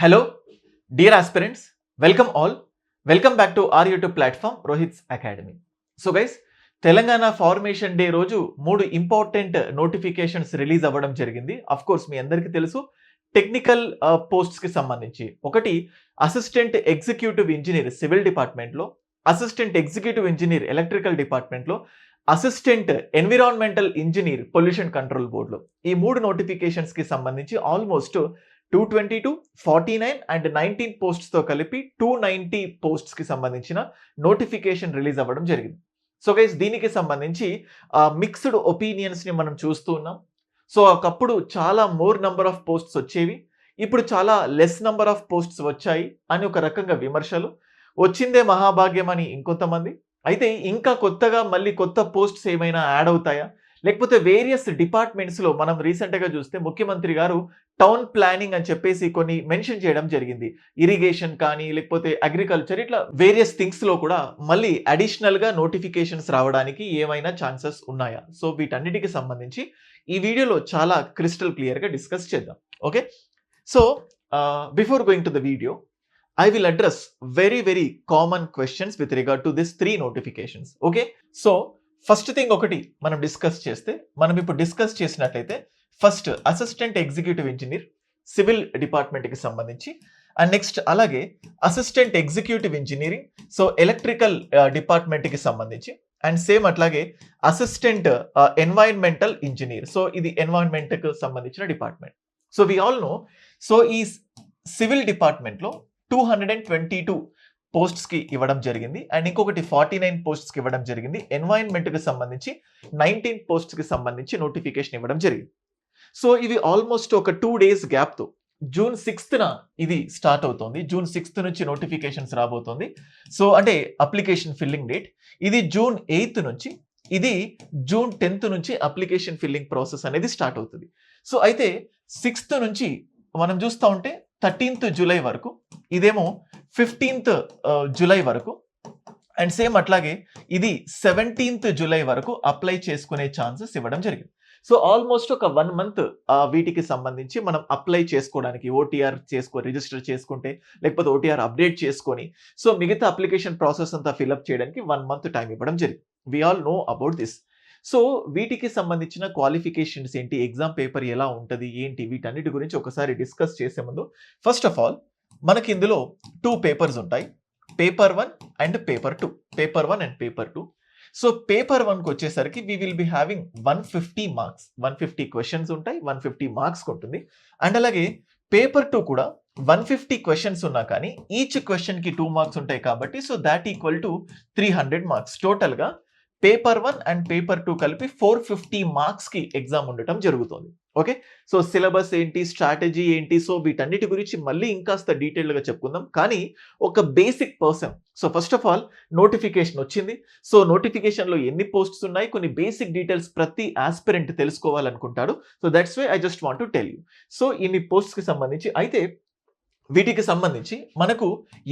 Hello, dear aspirants, welcome all. Welcome back to our YouTube platform, Rohit's Academy. So guys, Telangana formation day రోజు 3 important notifications release అవ్వడం జరిగింది. Of course మీ అందరికీ తెలుసు technical posts కి సంబంధించి ఒకటి assistant executive engineer civil department లో, assistant executive engineer electrical department లో, assistant environmental engineer pollution control board లో ఈ 3 నోటిఫికేషన్స్ కి సంబంధించి ఆల్మోస్ట్ 222, 49 అండ్ 19 పోస్ట్స్ తో కలిపి 290 పోస్ట్స్ కి సంబంధించిన నోటిఫికేషన్ రిలీజ్ అవ్వడం జరిగింది. సో గైస్ దీనికి సంబంధించి మిక్స్డ్ ఒపీనియన్స్ ని మనం చూస్తూ ఉన్నాం. సో ఒకప్పుడు చాలా మోర్ నంబర్ ఆఫ్ పోస్ట్స్ వచ్చేవి, ఇప్పుడు చాలా లెస్ నంబర్ ఆఫ్ పోస్ట్స్ వచ్చాయి అని ఒక రకంగా విమర్శలు, వచ్చిందే మహాభాగ్యం అని ఇంకొంతమంది. అయితే ఇంకా కొత్తగా మళ్ళీ కొత్త పోస్ట్స్ ఏమైనా యాడ్ అవుతాయా, లేకపోతే వేరియస్ డిపార్ట్మెంట్స్ లో మనం రీసెంట్ గా చూస్తే ముఖ్యమంత్రి గారు టౌన్ ప్లానింగ్ అని చెప్పేసి కొన్ని మెన్షన్ చేయడం జరిగింది. ఇరిగేషన్ కానీ లేకపోతే అగ్రికల్చర్, ఇట్లా వేరియస్ థింగ్స్ లో కూడా మళ్ళీ అడిషనల్ గా నోటిఫికేషన్స్ రావడానికి ఏమైనా ఛాన్సెస్ ఉన్నాయా? సో వీటన్నిటికి సంబంధించి ఈ వీడియోలో చాలా క్రిస్టల్ క్లియర్ గా డిస్కస్ చేద్దాం. Okay, so before going to the video I will address very common questions with regard to this 3 notifications. Okay, so first thing ఒకటి మనం డిస్కస్ చేస్తే, మనం ఇప్పుడు డిస్కస్ చేసినట్లయితే first assistant executive engineer civil department కి సంబంధించి, and next అలాగే assistant executive engineering so electrical department కి సంబంధించి, అండ్ సేమ్ అట్లాగే అసిస్టెంట్ ఎన్వైరన్మెంటల్ ఇంజనీర్ సో ఇది ఎన్వైరన్మెంట్ కి సంబంధించిన department. So we all know, so ఈ సివిల్ డిపార్ట్మెంట్ లో 222 పోస్ట్స్ కి ఇవ్వడం జరిగింది, అండ్ ఇంకొకటి 49 పోస్ట్స్ కి ఇవ్వడం జరిగింది. ఎన్వైరన్మెంట్ కి సంబంధించి 19 పోస్ట్స్ కి సంబంధించి నోటిఫికేషన్ ఇవ్వడం జరిగింది. సో ఇవి ఆల్మోస్ట్ ఒక 2 days గ్యాప్ తో జూన్ 6th ఇది స్టార్ట్ అవుతుంది. జూన్ 6th నుంచి నోటిఫికేషన్స్ రాబోతోంది. సో అంటే అప్లికేషన్ ఫిల్లింగ్ డేట్ ఇది జూన్ 8th నుంచి, ఇది జూన్ 10th నుంచి అప్లికేషన్ ఫిల్లింగ్ ప్రాసెస్ అనేది స్టార్ట్ అవుతుంది. సో అయితే 6th నుంచి మనం చూస్తూ ఉంటే 13th జూలై వరకు, ఇదేమో 15th జూలై వరకు, అండ్ సేమ్ అట్లాగే ఇది 17th జూలై వరకు అప్లై చేసుకునే ఛాన్సెస్ ఇవ్వడం జరిగింది. సో ఆల్మోస్ట్ ఒక 1 month వీటికి సంబంధించి మనం అప్లై చేసుకోవడానికి, ఓటీఆర్ రిజిస్టర్ చేసుకుంటే లేకపోతే ఓటీఆర్ అప్డేట్ చేసుకొని సో మిగతా అప్లికేషన్ ప్రాసెస్ అంతా ఫిల్అప్ చేయడానికి 1 month టైం ఇవ్వడం జరిగింది. We all know about this. So వీటికి సంబంధించిన క్వాలిఫికేషన్స్ ఏంటి, ఎగ్జామ్ పేపర్ ఎలా ఉంటుంది ఏంటి, వీటన్నిటి గురించి ఒకసారి డిస్కస్ చేసే ముందు ఫస్ట్ ఆఫ్ ఆల్ మనకి ఇందులో 2 పేపర్స్ ఉంటాయి, paper 1 and paper 2. Paper 1 and paper 2. So paper 1కి వచ్చేసరికి we will be having 150 marks, 150 questions ఉంటాయి, 150 మార్క్స్ ఉంటుంది. అండ్ అలాగే పేపర్ 2 కూడా 150 క్వశ్చన్స్ ఉన్నా కానీ ఈచ్ క్వశ్చన్ కి 2 మార్క్స్ ఉంటాయి కాబట్టి so that equal to 300 marks. Total గా పేపర్ 1 అండ్ పేపర్ 2 కలిపి 450 మార్క్స్ కి ఎగ్జామ్ ఉండటం జరుగుతుంది. ఓకే, సో సిలబస్ ఏంటి, స్ట్రాటజీ ఏంటి, సో వీటన్నిటి గురించి మళ్ళీ ఇంకాస్త డీటెయిల్ గా చెప్పుకుందాం. కానీ ఒక basic person, so first of all notification వచ్చింది. సో నోటిఫికేషన్ లో ఎన్ని పోస్ట్స్ ఉన్నాయి, కొన్ని బేసిక్ డీటెయిల్స్ ప్రతి ఆస్పిరెంట్ తెలుసుకోవాలనుకుంటాడు. So that's why I just want to tell you. So ఇన్ని పోస్ట్స్ కి సంబంధించి అయితే వీటికి సంబంధించి మనకు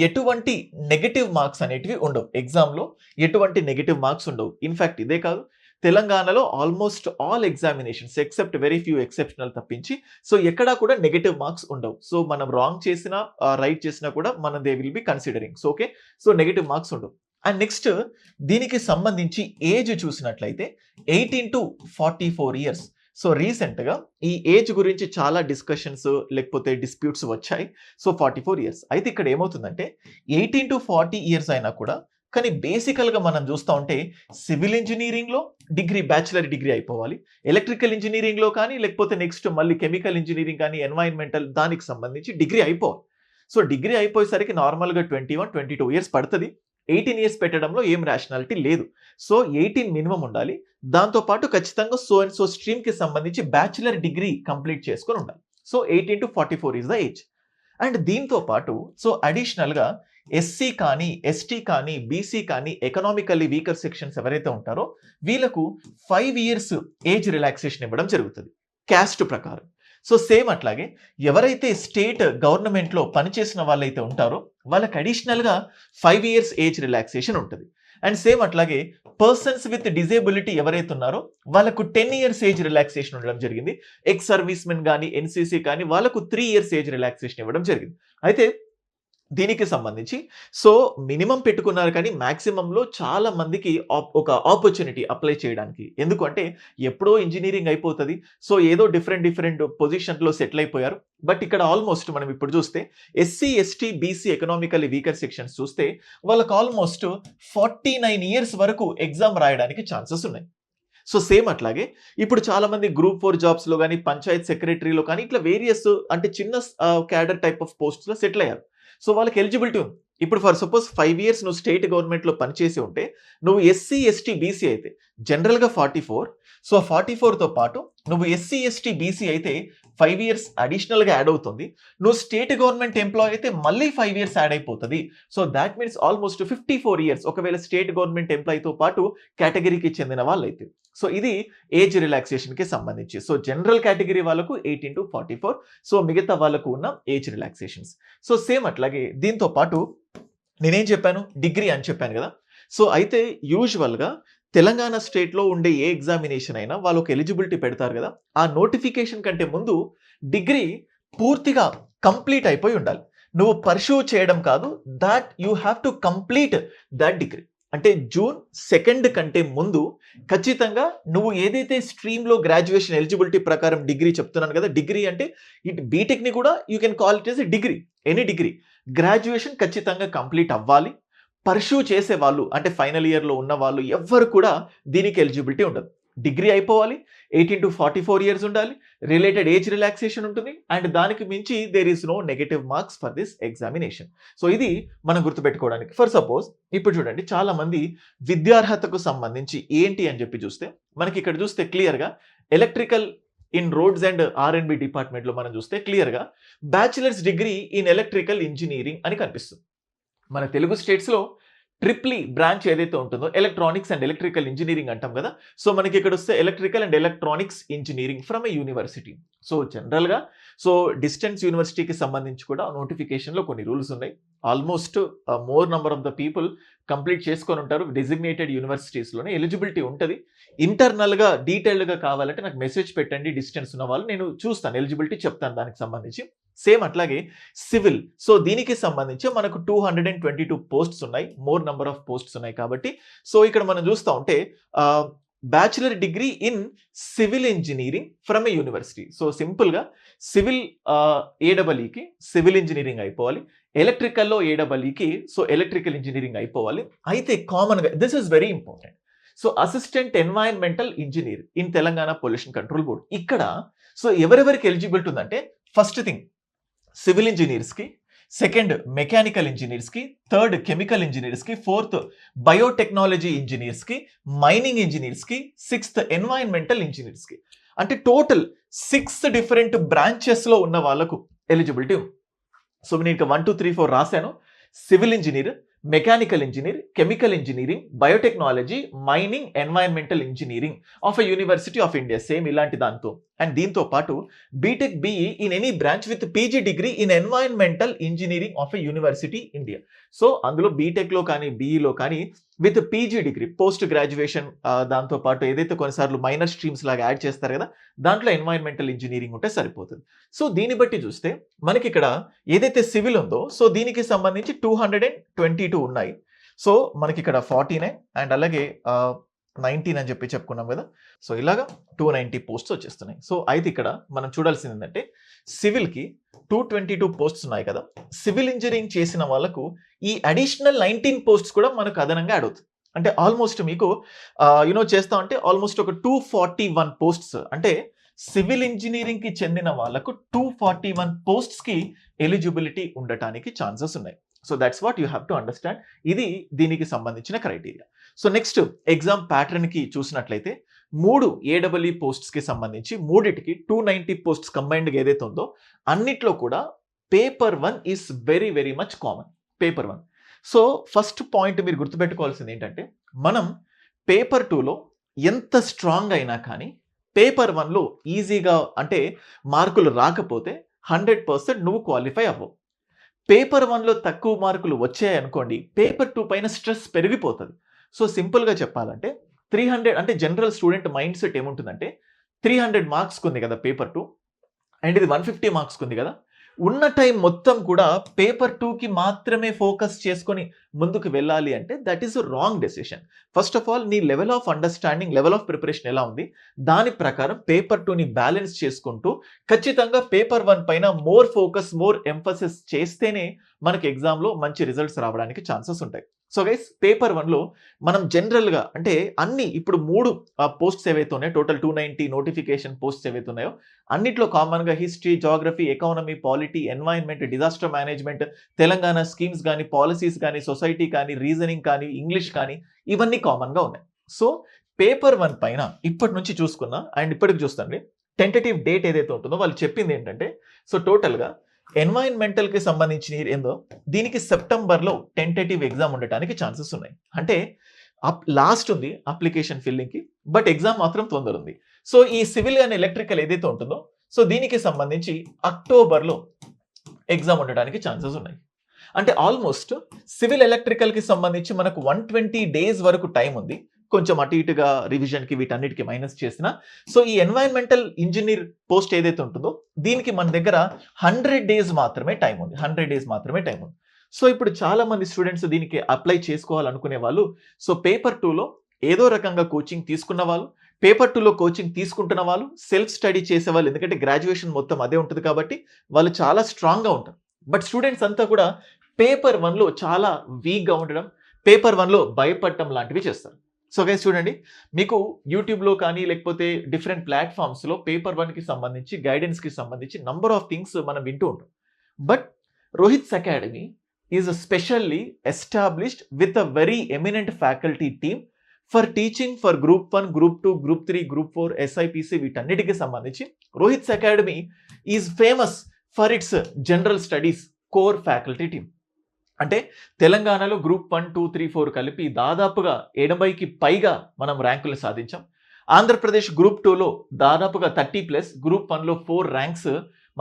ఎటువంటి నెగటివ్ మార్క్స్ అనేటివి ఉండవు. ఎగ్జామ్లో ఎటువంటి నెగటివ్ మార్క్స్ ఉండవు. ఇన్ఫాక్ట్ ఇదే కాదు, తెలంగాణలో almost all examinations except very few exceptional తప్పించి సో ఎక్కడా కూడా నెగటివ్ మార్క్స్ ఉండవు. సో మనం రాంగ్ చేసినా రైట్ చేసినా కూడా మనం they will be considering. So okay, so negative marks ఉండవు. అండ్ నెక్స్ట్ దీనికి సంబంధించి ఏజ్ చూసినట్లయితే 18 to 44 years. సో రీసెంట్గా ఈ ఏజ్ గురించి చాలా డిస్కషన్స్ లేకపోతే డిస్ప్యూట్స్ వచ్చాయి. So 44 years. అయితే ఇక్కడ ఏమవుతుందంటే 18 to 40 years అయినా కూడా, కానీ బేసికల్గా మనం చూస్తూ ఉంటే సివిల్ ఇంజనీరింగ్లో డిగ్రీ, బ్యాచిలర్ డిగ్రీ అయిపోవాలి, ఎలక్ట్రికల్ ఇంజనీరింగ్లో కానీ లేకపోతే నెక్స్ట్ మళ్ళీ కెమికల్ ఇంజనీరింగ్ కానీ ఎన్వైరన్మెంటల్ దానికి సంబంధించి డిగ్రీ అయిపోవాలి. సో డిగ్రీ అయిపోయేసరికి నార్మల్గా 21, 22 years పడుతుంది. 18 years పెట్టడంలో ఏం రేషనాలిటీ లేదు. సో 18 మినిమం ఉండాలి. దాంతోపాటు ఖచ్చితంగా సో అండ్ సో స్ట్రీమ్ కి సంబంధించి బ్యాచిలర్ డిగ్రీ కంప్లీట్ చేసుకొని ఉండాలి. So 18 to 44 is the age. And దీంతో పాటు సో అడిషనల్ గా ఎస్సీ కానీ, ఎస్టీ కానీ, బీసీ కానీ, ఎకనామికల్లీ వీకర్ సెక్షన్స్ ఎవరైతే ఉంటారో వీళ్ళకు 5 years ఏజ్ రిలాక్సేషన్ ఇవ్వడం జరుగుతుంది క్యాస్ట్ ప్రకారం. సో సేమ్ అట్లాగే ఎవరైతే స్టేట్ గవర్నమెంట్లో పనిచేసిన వాళ్ళైతే ఉంటారో వాళ్ళకి అడిషనల్గా 5 years ఏజ్ రిలాక్సేషన్ ఉంటుంది. అండ్ సేమ్ అట్లాగే పర్సన్స్ విత్ డిజేబిలిటీ ఎవరైతే ఉన్నారో వాళ్ళకు 10 ఇయర్స్ ఏజ్ రిలాక్సేషన్ ఉండడం జరిగింది. ఎక్స్ సర్వీస్ మెన్ కానీ ఎన్సీసీ కానీ వాళ్ళకు 3 ఇయర్స్ ఏజ్ రిలాక్సేషన్ ఇవ్వడం జరిగింది. అయితే దీనికి సంబంధించి సో మినిమం పెట్టుకున్నారు కానీ మాక్సిమంలో చాలా మందికి ఒక ఆపర్చునిటీ అప్లై చేయడానికి. ఎందుకంటే ఎప్పుడో ఇంజినీరింగ్ అయిపోతుంది. సో ఏదో డిఫరెంట్ పొజిషన్లో సెటిల్ అయిపోయారు. బట్ ఇక్కడ ఆల్మోస్ట్ మనం ఇప్పుడు చూస్తే SC ST BC economically weaker sections చూస్తే వాళ్ళకి ఆల్మోస్ట్ 49 ఇయర్స్ వరకు ఎగ్జామ్ రాయడానికి ఛాన్సెస్ ఉన్నాయి. సో సేమ్ అట్లాగే ఇప్పుడు చాలా మంది గ్రూప్ 4 జాబ్స్లో కానీ పంచాయత్ సెక్రటరీలో కానీ ఇట్లా వేరియస్ అంటే చిన్న క్యాడర్ టైప్ ఆఫ్ పోస్ట్స్లో సెటిల్ అయ్యారు. సో వాళ్ళకి ఎలిజిబిలిటీ ఉంది. ఇప్పుడు ఫర్ సపోజ్ 5 ఇయర్స్ నువ్వు స్టేట్ గవర్నమెంట్లో పనిచేసి ఉంటే నువ్వు ఎస్సీ ఎస్టీ బీసీ అయితే జనరల్గా 44. సో 44తో పాటు నువ్వు ఎస్సీ ఎస్టీ బీసీ అయితే 5 ఇయర్స్ అడిషనల్గా యాడ్ అవుతుంది. నువ్వు స్టేట్ గవర్నమెంట్ ఎంప్లాయ్ అయితే మళ్ళీ 5 ఇయర్స్ యాడ్ అయిపోతుంది. So that means almost 54 years ఒకవేళ స్టేట్ గవర్నమెంట్ ఎంప్లాయ్తో పాటు కేటగిరీకి చెందిన వాళ్ళు అయితే. సో ఇది ఏజ్ రిలాక్సేషన్కి సంబంధించి. సో జనరల్ కేటగిరీ వాళ్ళకు 18 to 44. సో మిగతా వాళ్ళకు ఉన్న ఏజ్ రిలాక్సేషన్స్. సో సేమ్ అట్లాగే దీంతో పాటు నేనేం చెప్పాను, డిగ్రీ అని చెప్పాను కదా. సో అయితే యూజువల్గా తెలంగాణ స్టేట్లో ఉండే ఏ ఎగ్జామినేషన్ అయినా వాళ్ళు ఒక ఎలిజిబిలిటీ పెడతారు కదా. ఆ నోటిఫికేషన్ కంటే ముందు డిగ్రీ పూర్తిగా కంప్లీట్ అయిపోయి ఉండాలి. నువ్వు పర్ష్యూ చేయడం కాదు, that you have to complete that degree. అంటే June 2 కంటే ముందు ఖచ్చితంగా నువ్వు ఏదైతే స్ట్రీమ్లో గ్రాడ్యుయేషన్ ఎలిజిబిలిటీ ప్రకారం డిగ్రీ చెప్తున్నాను కదా, డిగ్రీ అంటే ఇటు బీటెక్ని కూడా you can call it as a degree, any degree. Graduation ఖచ్చితంగా కంప్లీట్ అవ్వాలి. పర్ష్యూ చేసే వాళ్ళు అంటే ఫైనల్ ఇయర్లో ఉన్న వాళ్ళు ఎవ్వరు కూడా దీనికి ఎలిజిబిలిటీ ఉండదు. డిగ్రీ అయిపోవాలి, 18 to 44 ఇయర్స్ ఉండాలి, రిలేటెడ్ ఏజ్ రిలాక్సేషన్ ఉంటుంది, అండ్ దానికి మించి there is no negative marks for this examination. So ఇది మనం గుర్తుపెట్టుకోవడానికి. ఫర్ సపోజ్ ఇప్పుడు చూడండి చాలా మంది విద్యార్హతకు సంబంధించి ఏంటి అని చెప్పి చూస్తే మనకి ఇక్కడ చూస్తే క్లియర్గా electrical in roads and R&B డిపార్ట్మెంట్లో మనం చూస్తే క్లియర్గా bachelors degree in electrical engineering అని కనిపిస్తుంది. మన తెలుగు స్టేట్స్లో ట్రిప్లీ బ్రాంచ్ ఏదైతే ఉంటుందో ఎలక్ట్రానిక్స్ అండ్ ఎలక్ట్రికల్ ఇంజనీరింగ్ అంటాం కదా. సో మనకి ఇక్కడ వస్తే electrical and electronics engineering from a university. So జనరల్గా సో డిస్టెన్స్ యూనివర్సిటీకి సంబంధించి కూడా నోటిఫికేషన్లో కొన్ని రూల్స్ ఉన్నాయి. Almost more number of the people complete చేసుకొని ఉంటారు. డెసిగ్నేటెడ్ యూనివర్సిటీస్లోనే ఎలిజిబిలిటీ ఉంటుంది. ఇంటర్నల్గా డీటెయిల్డ్గా కావాలంటే నాకు మెసేజ్ పెట్టండి, డిస్టెన్స్ ఉన్న వాళ్ళు నేను చూస్తాను, ఎలిజిబిలిటీ చెప్తాను దానికి సంబంధించి. సేమ్ అట్లాగే సివిల్. సో దీనికి సంబంధించి మనకు 222 పోస్ట్స్ ఉన్నాయి, మోర్ నెంబర్ ఆఫ్ పోస్ట్స్ ఉన్నాయి కాబట్టి. సో ఇక్కడ మనం చూస్తూ ఉంటే bachelor degree in civil engineering from a university. So సింపుల్గా సివిల్ ఏడబ్ల్యూకి సివిల్ ఇంజనీరింగ్ అయిపోవాలి, ఎలక్ట్రికల్లో ఏడబ్ల్యూకి సో ఎలక్ట్రికల్ ఇంజనీరింగ్ అయిపోవాలి. అయితే కామన్గా this is very important. So assistant environmental engineer in Telangana pollution control board. ఇక్కడ సో ఎవరెవరికి ఎలిజిబిలిటీ ఉందంటే ఫస్ట్ థింగ్ సివిల్ ఇంజనీర్స్కి, సెకండ్ మెకానికల్ ఇంజనీర్స్కి, థర్డ్ కెమికల్ ఇంజనీర్స్కి, ఫోర్త్ బయోటెక్నాలజీ ఇంజనీర్స్కి, మైనింగ్ ఇంజనీర్స్కి, సిక్స్త్ ఎన్వైరన్మెంటల్ ఇంజనీర్స్కి. అంటే టోటల్ 6 డిఫరెంట్ బ్రాంచెస్లో ఉన్న వాళ్ళకు ఎలిజిబిలిటీ. సో నేను ఇంకా 1, 2, 3, 4 రాశాను. Civil engineer, mechanical engineer, chemical engineering, biotechnology, mining, environmental engineering of a university of India, same ఇలాంటి దాంతో. అండ్ దీంతో పాటు BTech BE in any branch with PG degree in environmental engineering of a university India. So అందులో బీటెక్లో కానీ బీఈలో కానీ with PG degree post graduation, దాంతో పాటు ఏదైతే కొన్నిసార్లు మైనర్ స్ట్రీమ్స్ లాగా యాడ్ చేస్తారు కదా, దాంట్లో ఎన్వైరన్మెంటల్ ఇంజనీరింగ్ ఉంటే సరిపోతుంది. సో దీన్ని బట్టి చూస్తే మనకి ఇక్కడ ఏదైతే సివిల్ ఉందో సో దీనికి సంబంధించి 222 ఉన్నాయి. సో మనకి ఇక్కడ 49 అండ్ అలాగే 19 అని చెప్పి చెప్పుకున్నాం కదా. సో ఇలాగా 290 పోస్ట్స్ వచ్చేస్తున్నాయి. సో అయితే ఇక్కడ మనం చూడాల్సింది ఏంటంటే సివిల్కి 222 పోస్ట్స్ ఉన్నాయి కదా. సివిల్ ఇంజనీరింగ్ చేసిన వాళ్ళకు ఈ అడిషనల్ 19 పోస్ట్స్ కూడా మనకు అదనంగా యాడ్ అవుతుంది. అంటే ఆల్మోస్ట్ మీకు చేస్తా ఉంటే ఆల్మోస్ట్ ఒక 241 పోస్ట్స్ అంటే సివిల్ ఇంజనీరింగ్కి చెందిన వాళ్ళకు 241 పోస్ట్స్కి ఎలిజిబిలిటీ ఉండటానికి ఛాన్సెస్ ఉన్నాయి. So that's what you have to understand. ఇది దీనికి సంబంధించిన క్రైటీరియా. సో నెక్స్ట్ ఎగ్జామ్ ప్యాటర్న్కి చూసినట్లయితే 3 ఏడబ్ల్యూ పోస్ట్స్కి సంబంధించి మూడిటికి 290 పోస్ట్స్ కంబైన్డ్గా ఏదైతే ఉందో అన్నిట్లో కూడా paper 1 is very very much common. Paper 1. So first point మీరు గుర్తుపెట్టుకోవాల్సింది ఏంటంటే మనం పేపర్ 2లో ఎంత స్ట్రాంగ్ అయినా కానీ పేపర్ 1లో ఈజీగా అంటే మార్కులు రాకపోతే 100% నువ్వు క్వాలిఫై అవ్వవు. పేపర్ 1లో తక్కువ మార్కులు వచ్చాయనుకోండి, పేపర్ 2 పైన స్ట్రెస్ పెరిగిపోతుంది. సో సింపుల్గా చెప్పాలంటే 300 అంటే జనరల్ స్టూడెంట్ మైండ్ సెట్ ఏముంటుందంటే 300 మార్క్స్కి ఉంది కదా పేపర్ 2 అండ్ ఇది 150 మార్క్స్కి ఉంది కదా, ఉన్న టైం మొత్తం కూడా పేపర్ 2కి మాత్రమే ఫోకస్ చేసుకొని ముందుకు వెళ్ళాలి అంటే that is wrong decision. First of all నీ level of understanding, level of preparation ఎలా ఉంది దాని ప్రకారం పేపర్ 2ని బ్యాలెన్స్ చేసుకుంటూ ఖచ్చితంగా పేపర్ 1 పైన మోర్ ఫోకస్, మోర్ ఎంఫసిస్ చేస్తేనే మనకి ఎగ్జామ్లో మంచి రిజల్ట్స్ రావడానికి ఛాన్సెస్ ఉంటాయి. సో గైస్, పేపర్ 1లో మనం జనరల్గా అంటే అన్ని ఇప్పుడు 3 పోస్ట్స్ ఏవైతే ఉన్నాయో, టోటల్ 290 నోటిఫికేషన్ పోస్ట్స్ ఏవైతే ఉన్నాయో అన్నిట్లో కామన్గా history, geography, economy, polity, environment, disaster management, Telangana schemes కానీ, పాలసీస్ కానీ, సొసైటీ కానీ, రీజనింగ్ కానీ, ఇంగ్లీష్ కానీ ఇవన్నీ కామన్గా ఉన్నాయి. సో పేపర్ 1 పైన ఇప్పటి నుంచి చూసుకున్నా అండ్ ఇప్పటికి చూస్తాండి టెంటేటివ్ డేట్ ఏదైతే ఉంటుందో వాళ్ళు చెప్పింది ఏంటంటే, సో టోటల్గా ఎన్వైరన్మెంటల్కి సంబంధించిన ఏందో దీనికి సెప్టెంబర్లో టెంటేటివ్ ఎగ్జామ్ ఉండటానికి ఛాన్సెస్ ఉన్నాయి. అంటే లాస్ట్ ఉంది అప్లికేషన్ ఫిల్లింగ్కి, బట్ ఎగ్జామ్ మాత్రం తొందర ఉంది. సో ఈ సివిల్ అండ్ ఎలక్ట్రికల్ ఏదైతే ఉంటుందో సో దీనికి సంబంధించి అక్టోబర్లో ఎగ్జామ్ ఉండడానికి ఛాన్సెస్ ఉన్నాయి. అంటే ఆల్మోస్ట్ సివిల్ ఎలక్ట్రికల్కి సంబంధించి మనకు 120 డేస్ వరకు టైం ఉంది. కొంచెం అటు ఇటుగా రివిజన్కి వీటన్నిటికి మైనస్ చేసిన. సో ఈ ఎన్వైరన్మెంటల్ ఇంజనీర్ పోస్ట్ ఏదైతే ఉంటుందో దీనికి మన దగ్గర 100 డేస్ మాత్రమే టైం ఉంది. 100 డేస్ మాత్రమే టైం ఉంది. సో ఇప్పుడు చాలా మంది స్టూడెంట్స్ దీనికి అప్లై చేసుకోవాలనుకునే వాళ్ళు, సో పేపర్ 2లో ఏదో రకంగా కోచింగ్ తీసుకున్న వాళ్ళు, పేపర్ 2లో కోచింగ్ తీసుకుంటున్న వాళ్ళు, సెల్ఫ్ స్టడీ చేసే వాళ్ళు, ఎందుకంటే గ్రాడ్యుయేషన్ మొత్తం అదే ఉంటుంది కాబట్టి వాళ్ళు చాలా స్ట్రాంగ్గా ఉంటారు. బట్ స్టూడెంట్స్ అంతా కూడా పేపర్ 1లో చాలా వీక్గా ఉండడం, పేపర్ 1లో భయపడటం లాంటివి చేస్తారు. సో గైస్ చూడండి, మీకు యూట్యూబ్లో కానీ లేకపోతే డిఫరెంట్ ప్లాట్ఫామ్స్లో పేపర్ 1కి సంబంధించి గైడెన్స్కి సంబంధించి నంబర్ ఆఫ్ థింగ్స్ మనం వింటూ ఉంటాం. But Rohit's academy is specially established with a very eminent faculty team for teaching for group 1, group 2, group 3, group 4, SIPC వీటన్నిటికి సంబంధించి Rohit's academy is famous for it's general studies core faculty team. అంటే తెలంగాణలో group 1, 2, 3, 4 కలిపి దాదాపుగా 80కి పైగా మనం ర్యాంకులు సాధించాం. ఆంధ్రప్రదేశ్ గ్రూప్ 2లో దాదాపుగా 30+, గ్రూప్ 1లో 4 ర్యాంక్స్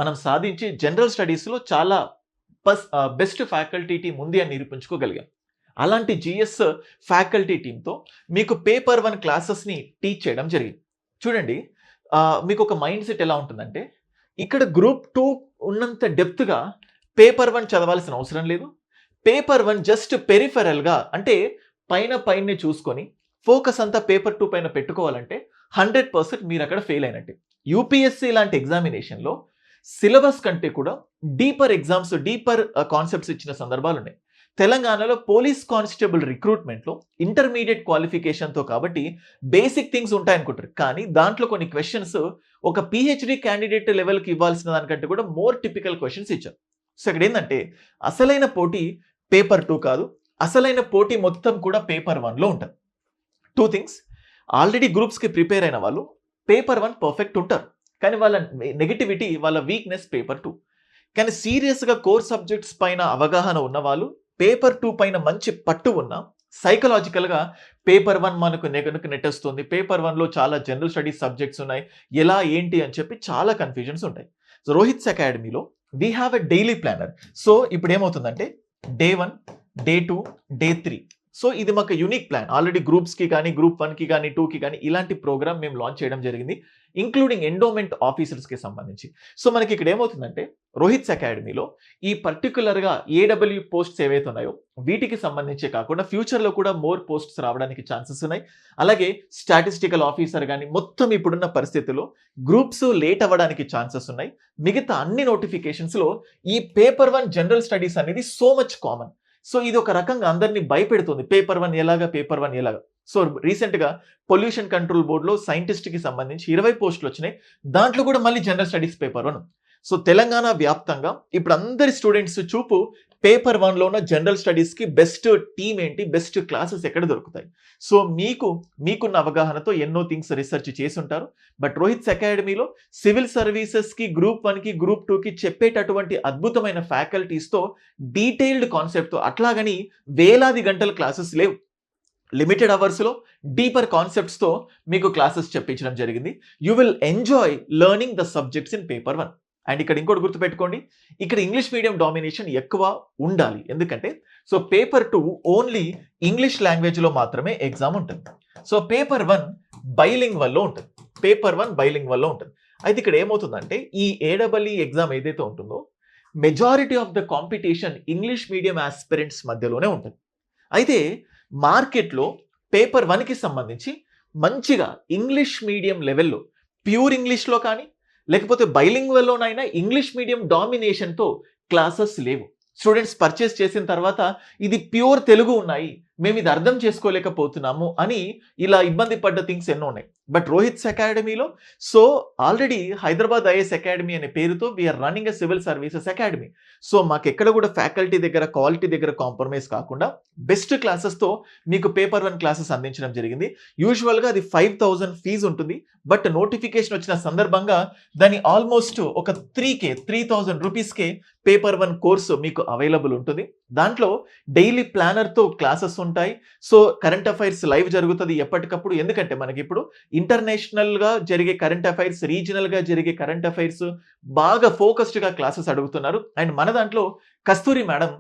మనం సాధించి జనరల్ స్టడీస్లో చాలా బెస్ట్ ఫ్యాకల్టీ టీం ఉంది అని నిరూపించుకోగలిగాం. అలాంటి GS ఫ్యాకల్టీ టీంతో మీకు పేపర్ 1 క్లాసెస్ని టీచ్ చేయడం జరిగింది. చూడండి, మీకు ఒక మైండ్ సెట్ ఎలా ఉంటుందంటే, ఇక్కడ గ్రూప్ 2 ఉన్నంత డెప్త్గా పేపర్ 1 చదవాల్సిన అవసరం లేదు. పేపర్ 1 జస్ట్ పెరిఫెరల్గా అంటే పైన చూసుకొని ఫోకస్ అంతా పేపర్ 2 పైన పెట్టుకోవాలంటే 100% మీరు అక్కడ ఫెయిల్ అయినట్టే. UPSC లాంటి ఎగ్జామినేషన్లో సిలబస్ కంటే కూడా డీపర్ ఎగ్జామ్స్, డీపర్ కాన్సెప్ట్స్ ఇచ్చిన సందర్భాలు ఉన్నాయి. తెలంగాణలో పోలీస్ కానిస్టేబుల్ రిక్రూట్మెంట్లో ఇంటర్మీడియట్ క్వాలిఫికేషన్తో కాబట్టి బేసిక్ థింగ్స్ ఉంటాయనుకుంటారు, కానీ దాంట్లో కొన్ని క్వశ్చన్స్ ఒక PhD క్యాండిడేట్ లెవెల్కి ఇవ్వాల్సిన దానికంటే కూడా మోర్ టిపికల్ క్వశ్చన్స్ ఇచ్చారు. సో ఇక్కడ ఏంటంటే అసలైన పోటీ పేపర్ 2 కాదు, అసలైన పోటీ మొత్తం కూడా పేపర్ 1లో ఉంటుంది. 2 థింగ్స్, ఆల్రెడీ గ్రూప్స్కి ప్రిపేర్ అయిన వాళ్ళు పేపర్ 1 పర్ఫెక్ట్ ఉంటారు, కానీ వాళ్ళ నెగిటివిటీ, వాళ్ళ వీక్నెస్ పేపర్ 2. కానీ సీరియస్గా కోర్ సబ్జెక్ట్స్ పైన అవగాహన ఉన్నవాళ్ళు పేపర్ 2 పైన మంచి పట్టు ఉన్న సైకలాజికల్గా పేపర్ 1 మనకు నెట్టొస్తుంది, పేపర్ 1లో చాలా జనరల్ స్టడీస్ సబ్జెక్ట్స్ ఉన్నాయి, ఎలా ఏంటి అని చెప్పి చాలా కన్ఫ్యూజన్స్ ఉంటాయి. సో రోహిత్స్ అకాడమీలో we have a daily planner. So ఇప్పుడు ఏమవుతుందంటే డే 1, డే 2, డే 3. సో ఇది మాకు యూనిక్ ప్లాన్. ఆల్రెడీ గ్రూప్స్కి కానీ, గ్రూప్ 1కి కానీ, 2కి కానీ ఇలాంటి ప్రోగ్రామ్ మేము లాంచ్ చేయడం జరిగింది, ఇంక్లూడింగ్ ఎండోమెంట్ ఆఫీసర్స్కి సంబంధించి. సో మనకి ఇక్కడ ఏమవుతుందంటే రోహిత్స్ అకాడమీలో ఈ పర్టికులర్గా AW పోస్ట్స్ ఏవైతే ఉన్నాయో వీటికి సంబంధించే కాకుండా ఫ్యూచర్లో కూడా మోర్ పోస్ట్స్ రావడానికి ఛాన్సెస్ ఉన్నాయి. అలాగే స్టాటిస్టికల్ ఆఫీసర్ కానీ మొత్తం ఇప్పుడున్న పరిస్థితుల్లో గ్రూప్స్ లేట్ అవ్వడానికి ఛాన్సెస్ ఉన్నాయి. మిగతా అన్ని నోటిఫికేషన్స్లో ఈ పేపర్ 1 జనరల్ స్టడీస్ అనేది సో మచ్ కామన్. సో ఇది ఒక రకంగా అందరినీ భయపెడుతుంది, పేపర్ 1 ఎలాగా. సో రీసెంట్గా పొల్యూషన్ కంట్రోల్ బోర్డులో సైంటిస్ట్కి సంబంధించి 20 పోస్టులు వచ్చినాయి, దాంట్లో కూడా మళ్ళీ general studies paper 1. So Telangana వ్యాప్తంగా ఇప్పుడు అందరి స్టూడెంట్స్ చూపు పేపర్ 1లో ఉన్న జనరల్ స్టడీస్కి బెస్ట్ టీమ్ ఏంటి, బెస్ట్ క్లాసెస్ ఎక్కడ దొరుకుతాయి. సో మీకున్న అవగాహనతో ఎన్నో థింగ్స్ రీసెర్చ్ చేసి ఉంటారు. బట్ రోహిత్స్ అకాడమీలో సివిల్ సర్వీసెస్కి, గ్రూప్ 1కి, గ్రూప్ 2కి చెప్పేటటువంటి అద్భుతమైన ఫ్యాకల్టీస్తో, డీటెయిల్డ్ కాన్సెప్ట్తో, అట్లాగని వేలాది గంటల క్లాసెస్ లేవు, లిమిటెడ్ అవర్స్లో డీపర్ కాన్సెప్ట్స్తో మీకు క్లాసెస్ చెప్పించడం జరిగింది. You will enjoy learning the subjects in paper 1. And ఇక్కడ ఇంకోటి గుర్తుపెట్టుకోండి, ఇక్కడ ఇంగ్లీష్ మీడియం డామినేషన్ ఎక్కువ ఉండాలి. ఎందుకంటే సో పేపర్ 2 ఓన్లీ ఇంగ్లీష్ లాంగ్వేజ్లో మాత్రమే ఎగ్జామ్ ఉంటుంది. సో పేపర్ 1 బైలింగ్వల్లో ఉంటుంది. పేపర్ 1 బైలింగ్వల్లో ఉంటుంది. అయితే ఇక్కడ ఏమవుతుందంటే ఈ ఏడబ్ల్ఈ ఎగ్జామ్ ఏదైతే ఉంటుందో majority of the competition English medium aspirants మధ్యలోనే ఉంటుంది. అయితే మార్కెట్లో పేపర్ 1కి సంబంధించి మంచిగా ఇంగ్లీష్ మీడియం లెవెల్లో ప్యూర్ ఇంగ్లీష్లో కానీ లేకపోతే బైలింగ్వల్లోనైనా ఇంగ్లీష్ మీడియం డామినేషన్తో క్లాసెస్ లేవు. స్టూడెంట్స్ పర్చేస్ చేసిన తర్వాత ఇది ప్యూర్ తెలుగు ఉన్నాయి, మేము ఇది అర్థం చేసుకోలేకపోతున్నాము అని ఇలా ఇబ్బంది పడ్డ థింగ్స్ ఎన్నో ఉన్నాయి. బట్ రోహిత్స్ అకాడమీలో so already Hyderabad IAS academy అనే పేరుతో we're running a civil services academy. So మాకు ఎక్కడ కూడా ఫ్యాకల్టీ దగ్గర క్వాలిటీ దగ్గర కాంప్రమైజ్ కాకుండా బెస్ట్ క్లాసెస్తో మీకు పేపర్ 1 క్లాసెస్ అందించడం జరిగింది. యూజువల్గా అది 5,000 ఫీజు ఉంటుంది. బట్ నోటిఫికేషన్ వచ్చిన సందర్భంగా దాని ఆల్మోస్ట్ ఒక 3,000 రూపీస్కే పేపర్ 1 కోర్సు మీకు అవైలబుల్ ఉంటుంది. దాంట్లో డైలీ ప్లానర్తో క్లాసెస్ ఉంటాయి. సో కరెంట్ అఫైర్స్ లైవ్ జరుగుతుంది ఎప్పటికప్పుడు. ఎందుకంటే మనకి ఇప్పుడు ఇంటర్నేషనల్గా జరిగే కరెంట్ అఫైర్స్, రీజనల్గా జరిగే కరెంట్ అఫైర్స్ బాగా ఫోకస్డ్గా క్లాసెస్ అడుగుతున్నారు. అండ్ మన దాంట్లో Kasturi madam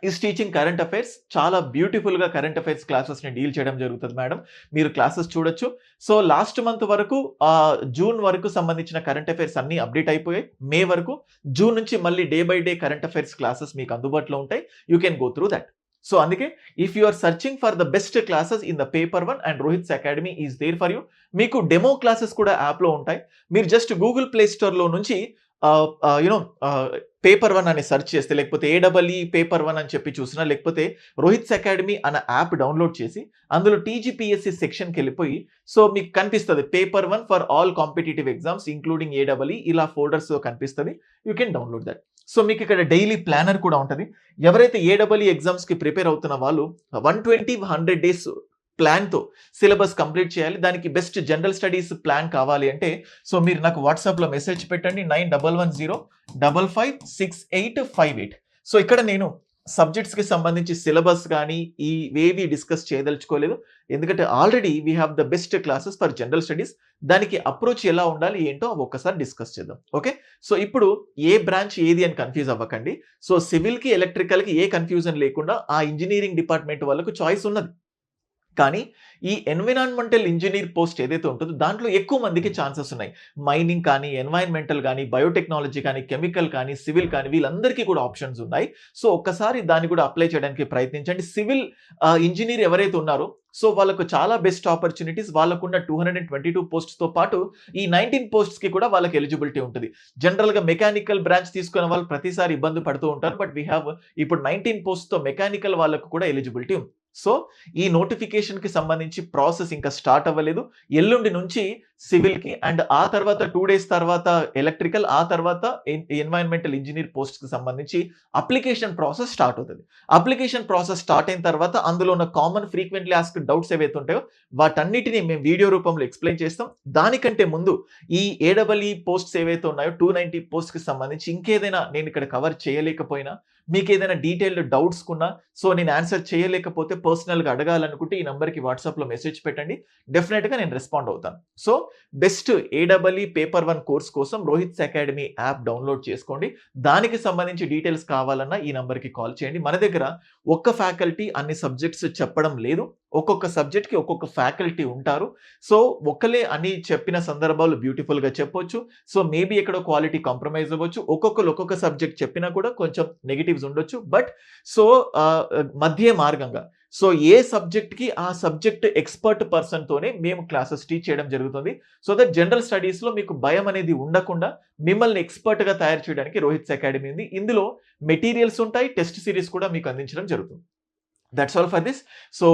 is teaching current affairs. చాలా బ్యూటిఫుల్గా కరెంట్ అఫైర్స్ క్లాసెస్ని డీల్ చేయడం జరుగుతుంది మేడం. మీరు క్లాసెస్ చూడొచ్చు. సో లాస్ట్ మంత్ వరకు జూన్ వరకు సంబంధించిన కరెంట్ అఫైర్స్ అన్ని అప్డేట్ అయిపోయాయి. మే వరకు, జూన్ నుంచి మళ్ళీ day by day current affairs classes మీకు అందుబాటులో ఉంటాయి. You can go through that. So అందుకే if you are searching for the best classes in the paper 1 and Rohit's academy is there for you. మీకు demo classes కూడా యాప్లో ఉంటాయి. మీరు just Google play స్టోర్లో నుంచి పేపర్ 1 అని సెర్చ్ చేస్తే, లేకపోతే ఏడబ్ల్ఈ పేపర్ 1 అని చెప్పి చూసినా, లేకపోతే రోహిత్స్ అకాడమీ అన్న యాప్ డౌన్లోడ్ చేసి అందులో టీజీపీఎస్సీ సెక్షన్కి వెళ్ళిపోయి సో మీకు కనిపిస్తుంది paper 1 for all competitive exams including AWE ఇలా ఫోల్డర్స్ కనిపిస్తుంది. You can download that. So మీకు ఇక్కడ డైలీ ప్లానర్ కూడా ఉంటుంది. ఎవరైతే ఏడబ్ల్ఈ ఎగ్జామ్స్కి ప్రిపేర్ అవుతున్న వాళ్ళు 120-100 డేస్ ప్లాన్తో సిలబస్ కంప్లీట్ చేయాలి. దానికి బెస్ట్ జనరల్ స్టడీస్ ప్లాన్ కావాలి అంటే సో మీరు నాకు వాట్సాప్లో మెసేజ్ పెట్టండి 9110556858. సో ఇక్కడ నేను సబ్జెక్ట్స్కి సంబంధించి సిలబస్ కానీ ఇవేవి డిస్కస్ చేయదలుచుకోలేదు. ఎందుకంటే already we have the best classes for general studies. దానికి అప్రోచ్ ఎలా ఉండాలి ఏంటో అవి ఒక్కసారి డిస్కస్ చేద్దాం. ఓకే, సో ఇప్పుడు ఏ బ్రాంచ్ ఏది అని కన్ఫ్యూజ్ అవ్వకండి. సో సివిల్కి ఎలక్ట్రికల్కి ఏ కన్ఫ్యూజన్ లేకుండా ఆ ఇంజనీరింగ్ డిపార్ట్మెంట్ వాళ్ళకు చాయిస్ ఉన్నది. కానీ ఈ ఎన్విరాన్మెంటల్ ఇంజనీర్ పోస్ట్ ఏదైతే ఉంటుందో దాంట్లో ఎక్కువ మందికి ఛాన్సెస్ ఉన్నాయి. మైనింగ్ కానీ, ఎన్వైరన్మెంటల్ కానీ, బయోటెక్నాలజీ కానీ, కెమికల్ కానీ, సివిల్ కానీ వీళ్ళందరికీ కూడా ఆప్షన్స్ ఉన్నాయి. సో ఒక్కసారి దాన్ని కూడా అప్లై చేయడానికి ప్రయత్నించండి. సివిల్ ఇంజనీర్ ఎవరైతే ఉన్నారో సో వాళ్ళకు చాలా బెస్ట్ ఆపర్చునిటీస్. వాళ్ళకున్న 222 పోస్ట్స్తో పాటు ఈ 19 పోస్ట్స్కి కూడా వాళ్ళకి ఎలిజిబిలిటీ ఉంటుంది. జనరల్గా మెకానికల్ బ్రాంచ్ తీసుకున్న వాళ్ళు ప్రతిసారి ఇబ్బంది పడుతూ ఉంటారు. బట్ వీ హ్యావ్ ఇప్పుడు 19 పోస్ట్తో మెకానికల్ వాళ్ళకు కూడా ఎలిజిబిలిటీ ఉంది. సో ఈ నోటిఫికేషన్కి సంబంధించి ప్రాసెస్ ఇంకా స్టార్ట్ అవ్వలేదు. ఎల్లుండి నుంచి సివిల్కి అండ్ ఆ తర్వాత 2 డేస్ తర్వాత ఎలక్ట్రికల్, ఆ తర్వాత ఎన్వైరన్మెంటల్ ఇంజనీర్ పోస్ట్కి సంబంధించి అప్లికేషన్ ప్రాసెస్ స్టార్ట్ అవుతుంది. అప్లికేషన్ ప్రాసెస్ స్టార్ట్ అయిన తర్వాత అందులో ఉన్న కామన్ ఫ్రీక్వెంట్లీ ఆస్క్డ్ డౌట్స్ ఏవైతే ఉంటాయో వాటన్నిటిని మేము వీడియో రూపంలో ఎక్స్ప్లెయిన్ చేస్తాం. దానికంటే ముందు ఈ ఏడబ్ల్ఈ పోస్ట్స్ ఏవైతే ఉన్నాయో 290 పోస్ట్కి సంబంధించి ఇంకేదైనా నేను ఇక్కడ కవర్ చేయలేకపోయినా, మీకు ఏదైనా డీటెయిల్డ్ డౌట్స్ కున్నా సో నేను ఆన్సర్ చేయలేకపోతే పర్సనల్గా అడగాలనుకుంటే ఈ నెంబర్కి వాట్సాప్లో మెసేజ్ పెట్టండి. డెఫినెట్గా నేను రెస్పాండ్ అవుతాను. So best AWE paper 1 course కోసం రోహిత్స్ అకాడమీ యాప్ డౌన్లోడ్ చేసుకోండి. దానికి సంబంధించి డీటెయిల్స్ కావాలన్నా ఈ నెంబర్కి కాల్ చేయండి. మన దగ్గర ఒక్క ఫ్యాకల్టీ అన్ని సబ్జెక్ట్స్ చెప్పడం లేదు. ఒక్కొక్క సబ్జెక్ట్కి ఒక్కొక్క ఫ్యాకల్టీ ఉంటారు. సో ఒకలే అని చెప్పిన సందర్భాలు బ్యూటిఫుల్గా చెప్పొచ్చు. సో మేబీ ఎక్కడో క్వాలిటీ కాంప్రమైజ్ అవ్వచ్చు. ఒక్కొక్కరు ఒక్కొక్క సబ్జెక్ట్ చెప్పినా కూడా కొంచెం నెగిటివ్స్ ఉండొచ్చు. బట్ సో మధ్య మార్గంగా సో ఏ సబ్జెక్ట్కి ఆ సబ్జెక్ట్ ఎక్స్పర్ట్ పర్సన్తోనే మేము క్లాసెస్ టీచ్ చేయడం జరుగుతుంది. సో దట్ జనరల్ స్టడీస్లో మీకు భయం అనేది ఉండకుండా మిమ్మల్ని ఎక్స్పర్ట్గా తయారు చేయడానికి రోహిత్స్ అకాడమీ ఉంది. ఇందులో మెటీరియల్స్ ఉంటాయి, టెస్ట్ సిరీస్ కూడా మీకు అందించడం జరుగుతుంది. That's all for this. So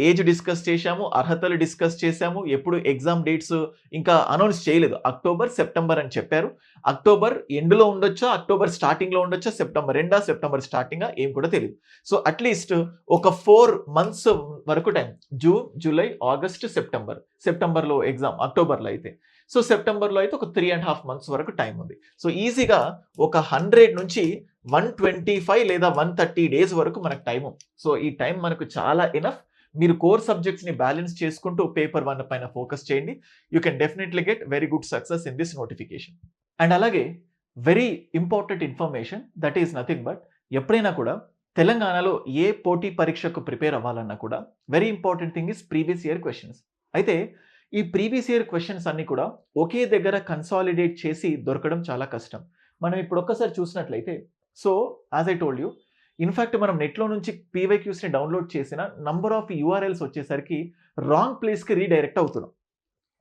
age discuss చేశాము, అర్హతలు డిస్కస్ చేశాము. ఎప్పుడు ఎగ్జామ్ డేట్స్ ఇంకా అనౌన్స్ చేయలేదు. అక్టోబర్, సెప్టెంబర్ అని చెప్పారు. అక్టోబర్ ఎండ్లో ఉండొచ్చా, అక్టోబర్ స్టార్టింగ్లో ఉండొచ్చా, సెప్టెంబర్ ఎండా, సెప్టెంబర్ స్టార్టింగా ఏం కూడా తెలియదు. సో అట్లీస్ట్ ఒక 4 months వరకు టైం, జూన్, జూలై, ఆగస్ట్, సెప్టెంబర్లో ఎగ్జామ్, అక్టోబర్లో అయితే. సో సెప్టెంబర్లో అయితే ఒక 3.5 months వరకు టైం ఉంది. సో ఈజీగా ఒక 100 నుంచి 125 లేదా 130 డేస్ వరకు మనకు టైం ఉంది. సో ఈ టైం మనకు చాలా ఎనఫ్. మీరు కోర్ సబ్జెక్ట్స్ని బ్యాలెన్స్ చేసుకుంటూ పేపర్ 1 పైన ఫోకస్ చేయండి. You can definitely get very good success in this notification. And అలాగే very important information. That is nothing but ఎప్పుడైనా కూడా తెలంగాణలో ఏ పోటీ పరీక్షకు ప్రిపేర్ అవ్వాలన్నా కూడా very important thing is previous year questions. అయితే ఈ ప్రీవియస్ ఇయర్ క్వశ్చన్స్ అన్నీ కూడా ఒకే దగ్గర కన్సాలిడేట్ చేసి దొరకడం చాలా కష్టం. మనం ఇప్పుడు ఒక్కసారి చూసినట్లయితే so as I told you in fact మనం నెట్లో నుంచి పీవైక్యూస్ని డౌన్లోడ్ చేసిన నంబర్ ఆఫ్ యూఆర్ఎల్స్ వచ్చేసరికి రాంగ్ ప్లేస్కి రీడైరెక్ట్ అవుతున్నాం.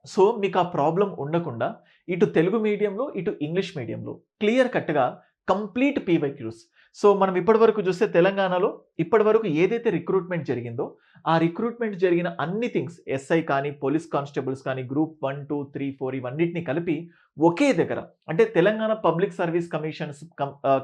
సో మీకు ఆ ప్రాబ్లం ఉండకుండా ఇటు తెలుగు మీడియంలో ఇటు ఇంగ్లీష్ మీడియంలో క్లియర్ కట్గా కంప్లీట్ పీవైక్యూస్. సో మనం ఇప్పటివరకు చూస్తే తెలంగాణలో ఇప్పటివరకు ఏదైతే రిక్రూట్మెంట్ జరిగిందో ఆ రిక్రూట్మెంట్ జరిగిన అన్ని థింగ్స్ ఎస్ఐ కానీ పోలీస్ కానిస్టేబుల్స్ కానీ గ్రూప్ 1, 2, 3, 4 ఇవన్నిటిని కలిపి ఒకే దగ్గర అంటే Telangana public service commissions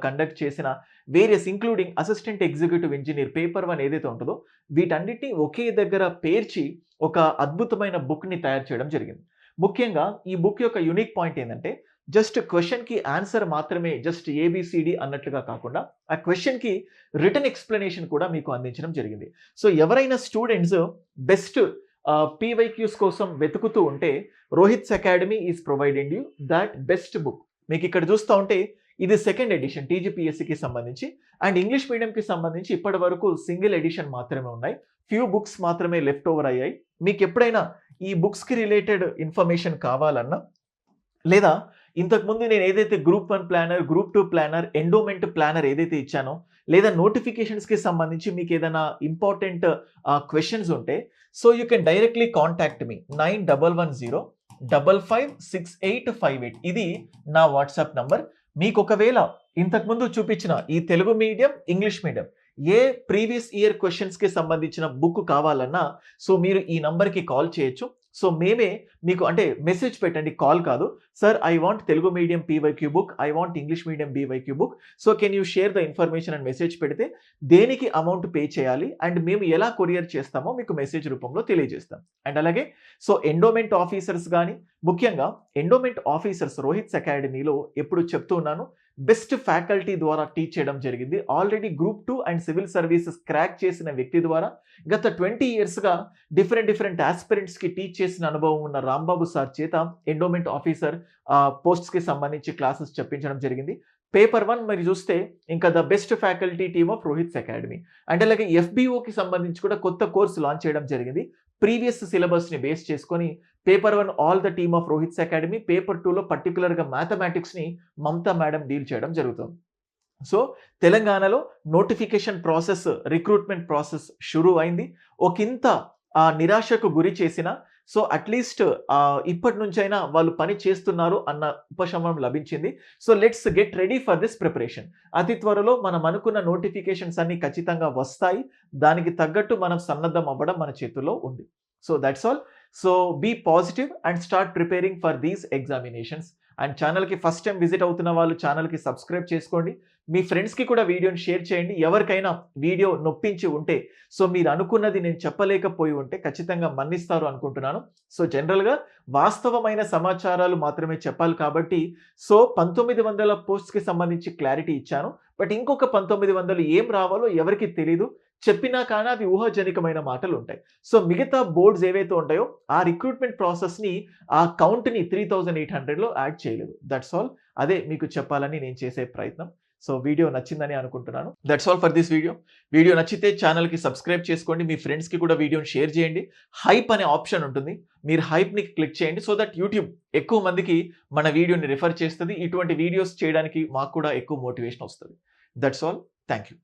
conduct చేసిన various including assistant executive engineer paper 1 ఏదైతే ఉంటుందో వీటన్నిటిని ఒకే దగ్గర పేర్చి ఒక అద్భుతమైన బుక్ని తయారు చేయడం జరిగింది. ముఖ్యంగా ఈ బుక్ యొక్క యూనిక్ పాయింట్ ఏంటంటే జస్ట్ క్వశ్చన్కి ఆన్సర్ మాత్రమే జస్ట్ ఏబిసిడి అన్నట్లుగా కాకుండా ఆ క్వశ్చన్కి రిటర్న్ ఎక్స్ప్లెనేషన్ కూడా మీకు అందించడం జరిగింది. సో ఎవరైనా స్టూడెంట్స్ బెస్ట్ పీవైక్యూస్ కోసం వెతుకుతూ ఉంటే Rohit's academy is providing you that best book. మీకు ఇక్కడ చూస్తూ ఉంటే ఇది సెకండ్ ఎడిషన్ టీజీపీఎస్సీకి సంబంధించి అండ్ ఇంగ్లీష్ మీడియంకి సంబంధించి ఇప్పటి వరకు సింగిల్ ఎడిషన్ మాత్రమే ఉన్నాయి. ఫ్యూ బుక్స్ మాత్రమే లెఫ్ట్ ఓవర్ అయ్యాయి. మీకు ఎప్పుడైనా ఈ బుక్స్కి రిలేటెడ్ ఇన్ఫర్మేషన్ కావాలన్నా లేదా ఇంతకుముందు నేను ఏదైతే group 1 planner group 2 planner endowment planner ఏదైతే ఇచ్చానో లేదా నోటిఫికేషన్స్కి సంబంధించి మీకు ఏదైనా ఇంపార్టెంట్ క్వశ్చన్స్ ఉంటే so you can directly contact me 9110556858 ఇది నా వాట్సాప్ నంబర్. మీకు ఒకవేళ ఇంతకుముందు చూపించిన ఈ తెలుగు మీడియం ఇంగ్లీష్ మీడియం ఏ ప్రీవియస్ ఇయర్ క్వశ్చన్స్కి సంబంధించిన బుక్ కావాలన్నా సో మీరు ఈ నంబర్కి కాల్ చేయొచ్చు. సో మేమే మీకు అంటే మెసేజ్ పెట్టండి, కాల్ కాదు. Sir I want Telugu medium PYQ book, I want English medium BYQ book, so can you share the information and message పెడితే దేనికి అమౌంట్ పే చేయాలి అండ్ మేము ఎలా కొరియర్ చేస్తామో మీకు మెసేజ్ రూపంలో తెలియజేస్తాం. అండ్ అలాగే సో ఎండోమెంట్ ఆఫీసర్స్ కానీ ముఖ్యంగా ఎండోమెంట్ ఆఫీసర్స్ రోహిత్స్ అకాడమీలో ఎప్పుడు చెప్తూ ఉన్నాను బెస్ట్ ఫ్యాకల్టీ ద్వారా టీచ్ చేయడం జరిగింది. Already group 2 and civil services crack చేసిన వ్యక్తి ద్వారా గత 20 ఇయర్స్గా డిఫరెంట్ ఆస్పిరెంట్స్కి టీచ్ చేసిన అనుభవం ఉన్న రాంబాబు సార్ చేత ఎండోమెంట్ ఆఫీసర్ పోస్ట్స్కి సంబంధించి క్లాసెస్ చెప్పించడం జరిగింది. పేపర్ 1 మరి చూస్తే ఇంకా the best faculty team of Rohit's academy. And అలాగే ఎఫ్బిఓకి సంబంధించి కూడా కొత్త కోర్సు లాంచ్ చేయడం జరిగింది. ప్రీవియస్ సిలబస్ని బేస్ చేసుకొని paper 1 all the team of Rohit's academy, paper 2లో పర్టికులర్గా మ్యాథమెటిక్స్ని మమతా మేడం డీల్ చేయడం జరుగుతుంది. సో తెలంగాణలో నోటిఫికేషన్ ప్రాసెస్ రిక్రూట్మెంట్ ప్రాసెస్ షురూ అయింది. ఒకంత నిరాశకు గురి చేసిన సో అట్లీస్ట్ ఇప్పటి నుంచైనా వాళ్ళు పని చేస్తున్నారు అన్న ఉపశమనం లభించింది. So let's get ready for this preparation. అతి త్వరలో మనం అనుకున్న నోటిఫికేషన్స్ అన్ని ఖచ్చితంగా వస్తాయి. దానికి తగ్గట్టు మనం సన్నద్ధం అవ్వడం మన చేతుల్లో ఉంది. So that's all. So be positive and start preparing for these examinations. And ఛానల్కి ఫస్ట్ టైం విజిట్ అవుతున్న వాళ్ళు ఛానల్కి సబ్స్క్రైబ్ చేసుకోండి. మీ ఫ్రెండ్స్కి కూడా వీడియోని షేర్ చేయండి. ఎవరికైనా వీడియో నొప్పించి ఉంటే సో మీరు అనుకున్నది నేను చెప్పలేకపోయి ఉంటే ఖచ్చితంగా మన్నిస్తారు అనుకుంటున్నాను. సో జనరల్గా వాస్తవమైన సమాచారాలు మాత్రమే చెప్పాలి కాబట్టి సో 1900 పోస్ట్స్కి సంబంధించి క్లారిటీ ఇచ్చాను. బట్ ఇంకొక 1900 ఏం రావాలో ఎవరికి తెలీదు. చెప్పినా కానీ అవి ఊహాజనికమైన మాటలు ఉంటాయి. సో మిగతా బోర్డ్స్ ఏవైతే ఉంటాయో ఆ రిక్రూట్మెంట్ ప్రాసెస్ని ఆ కౌంట్ని 3800లో యాడ్ చేయలేదు. That's all. అదే మీకు చెప్పాలని నేను చేసే ప్రయత్నం. సో వీడియో నచ్చిందని అనుకుంటున్నాను. That's all for this video. Video నచ్చితే ఛానల్కి సబ్స్క్రైబ్ చేసుకోండి. మీ ఫ్రెండ్స్కి కూడా వీడియోని షేర్ చేయండి. హైప్ అనే ఆప్షన్ ఉంటుంది, మీరు హైప్ని క్లిక్ చేయండి సో దట్ యూట్యూబ్ ఎక్కువ మందికి మన వీడియోని రిఫర్ చేస్తుంది. ఇటువంటి వీడియోస్ చేయడానికి మాకు కూడా ఎక్కువ మోటివేషన్ వస్తుంది. That's all. Thank you.